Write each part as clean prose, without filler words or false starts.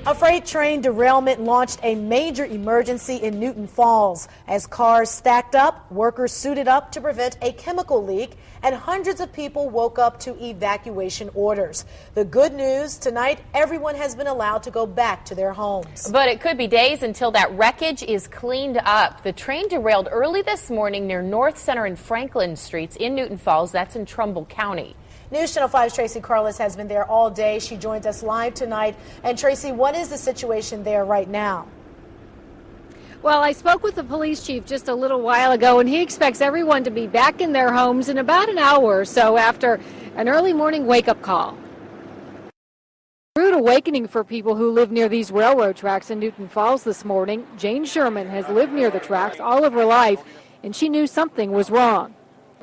A freight train derailment launched a major emergency in Newton Falls. As cars stacked up, workers suited up to prevent a chemical leak, and hundreds of people woke up to evacuation orders. The good news tonight, everyone has been allowed to go back to their homes. But it could be days until that wreckage is cleaned up. The train derailed early this morning near North Center and Franklin Streets in Newton Falls. That's in Trumbull County. News Channel 5's Tracy Carlos has been there all day. She joins us live tonight. And Tracy, what is the situation there right now? Well, I spoke with the police chief just a little while ago, and he expects everyone to be back in their homes in about an hour or so after an early morning wake-up call. Rude awakening for people who live near these railroad tracks in Newton Falls this morning. Jane Sherman has lived near the tracks all of her life, and she knew something was wrong.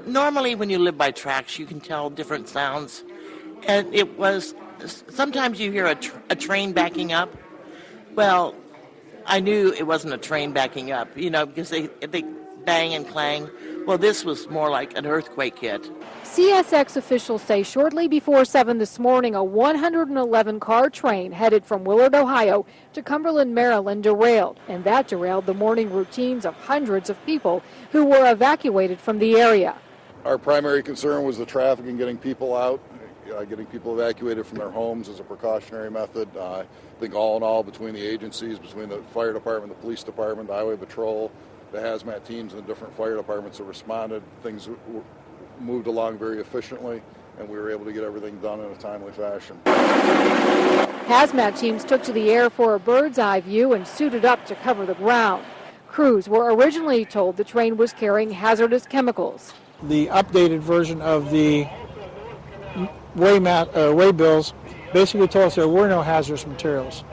Normally when you live by tracks, you can tell different sounds. And it was, sometimes you hear a train backing up. Well, I knew it wasn't a train backing up, because they bang and clang. Well, this was more like an earthquake hit. CSX officials say shortly before 7 this morning, a 111-car train headed from Willard, Ohio to Cumberland, Maryland derailed. And that derailed the morning routines of hundreds of people who were evacuated from the area. Our primary concern was the traffic and getting people out, getting people evacuated from their homes as a precautionary method. I think all in all, between the agencies, between the fire department, the police department, the highway patrol, the hazmat teams and the different fire departments that responded, things moved along very efficiently, and we were able to get everything done in a timely fashion. Hazmat teams took to the air for a bird's eye view and suited up to cover the ground. Crews were originally told the train was carrying hazardous chemicals. The updated version of the way bills basically told us there were no hazardous materials.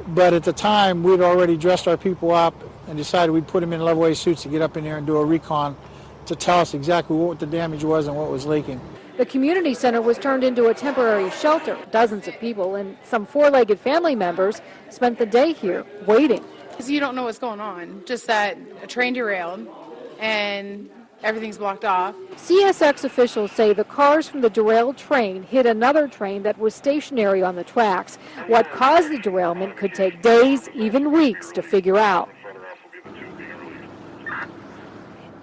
But at the time, we'd already dressed our people up and decided we'd put them in level A suits to get up in there and do a recon to tell us exactly what the damage was and what was leaking. The community center was turned into a temporary shelter. Dozens of people and some four-legged family members spent the day here waiting. You don't know what's going on, just that a train derailed and everything's blocked off. CSX officials say the cars from the derailed train hit another train that was stationary on the tracks. What caused the derailment could take days, even weeks, to figure out.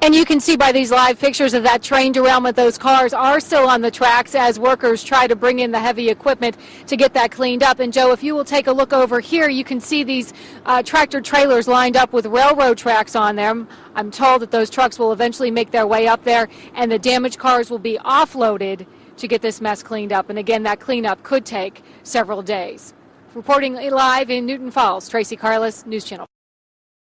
And you can see by these live pictures of that train derailment, those cars are still on the tracks as workers try to bring in the heavy equipment to get that cleaned up. And Joe, if you will take a look over here, you can see these tractor trailers lined up with railroad tracks on them. I'm told that those trucks will eventually make their way up there and the damaged cars will be offloaded to get this mess cleaned up. And again, that cleanup could take several days. Reporting live in Newton Falls, Tracy Carlos, News Channel.